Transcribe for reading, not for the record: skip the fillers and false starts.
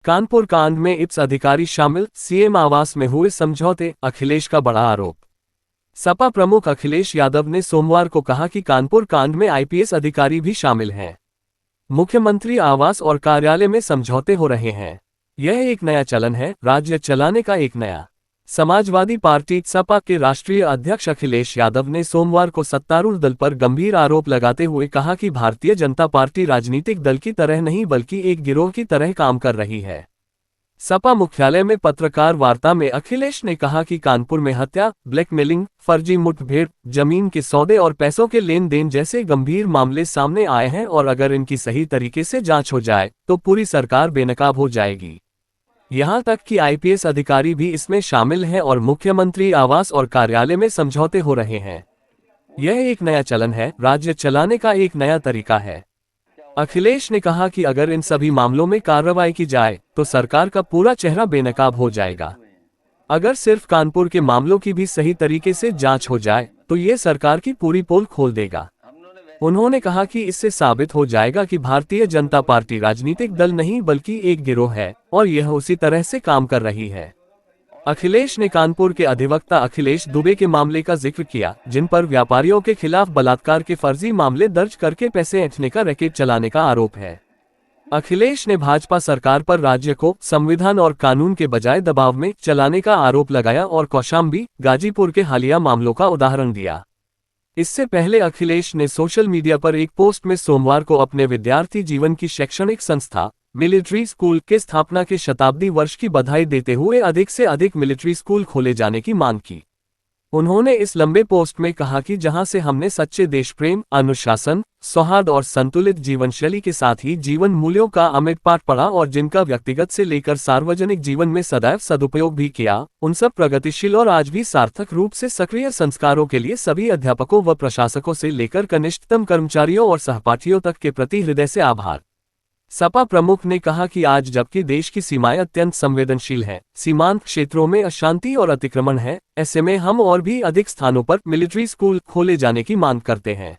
कानपुर कांड में IPS अधिकारी शामिल, सीएम आवास में हुए समझौते, अखिलेश का बड़ा आरोप। सपा प्रमुख अखिलेश यादव ने सोमवार को कहा कि कानपुर कांड में IPS अधिकारी भी शामिल हैं। मुख्यमंत्री आवास और कार्यालय में समझौते हो रहे हैं। यह एक नया चलन है, राज्य चलाने का एक नया। समाजवादी पार्टी सपा के राष्ट्रीय अध्यक्ष अखिलेश यादव ने सोमवार को सत्तारूढ़ दल पर गंभीर आरोप लगाते हुए कहा कि भारतीय जनता पार्टी राजनीतिक दल की तरह नहीं बल्कि एक गिरोह की तरह काम कर रही है। सपा मुख्यालय में पत्रकार वार्ता में अखिलेश ने कहा कि कानपुर में हत्या, ब्लैकमेलिंग, फर्जी मुठभेड़, जमीन के सौदे और पैसों के लेन देन जैसे गंभीर मामले सामने आए हैं और अगर इनकी सही तरीके से जांच हो जाए तो पूरी सरकार बेनकाब हो जाएगी। यहां तक कि IPS अधिकारी भी इसमें शामिल हैं और मुख्यमंत्री आवास और कार्यालय में समझौते हो रहे हैं। यह एक नया चलन है, राज्य चलाने का एक नया तरीका है। अखिलेश ने कहा कि अगर इन सभी मामलों में कार्रवाई की जाए तो सरकार का पूरा चेहरा बेनकाब हो जाएगा। अगर सिर्फ कानपुर के मामलों की भी सही तरीके से जांच हो जाए तो ये सरकार की पूरी पोल खोल देगा। उन्होंने कहा कि इससे साबित हो जाएगा कि भारतीय जनता पार्टी राजनीतिक दल नहीं बल्कि एक गिरोह है और यह उसी तरह से काम कर रही है। अखिलेश ने कानपुर के अधिवक्ता अखिलेश दुबे के मामले का जिक्र किया, जिन पर व्यापारियों के खिलाफ बलात्कार के फर्जी मामले दर्ज करके पैसे ऐंठने का रैकेट चलाने का आरोप है। अखिलेश ने भाजपा सरकार पर राज्य को संविधान और कानून के बजाय दबाव में चलाने का आरोप लगाया और कौशाम्बी, गाजीपुर के हालिया मामलों का उदाहरण दिया। इससे पहले अखिलेश ने सोशल मीडिया पर एक पोस्ट में सोमवार को अपने विद्यार्थी जीवन की शैक्षणिक संस्था मिलिट्री स्कूल के स्थापना के शताब्दी वर्ष की बधाई देते हुए अधिक से अधिक मिलिट्री स्कूल खोले जाने की मांग की। उन्होंने इस लंबे पोस्ट में कहा कि जहां से हमने सच्चे देश प्रेम, अनुशासन, सौहार्द और संतुलित जीवन शैली के साथ ही जीवन मूल्यों का अमिट पाठ पढ़ा और जिनका व्यक्तिगत से लेकर सार्वजनिक जीवन में सदैव सदुपयोग भी किया, उन सब प्रगतिशील और आज भी सार्थक रूप से सक्रिय संस्कारों के लिए सभी अध्यापकों व प्रशासकों से लेकर कनिष्ठतम कर्मचारियों और सहपाठियों तक के प्रति हृदय से आभार। सपा प्रमुख ने कहा कि आज जबकि देश की सीमाएं अत्यंत संवेदनशील हैं, सीमांत क्षेत्रों में अशांति और अतिक्रमण है, ऐसे में हम और भी अधिक स्थानों पर मिलिट्री स्कूल खोले जाने की मांग करते हैं।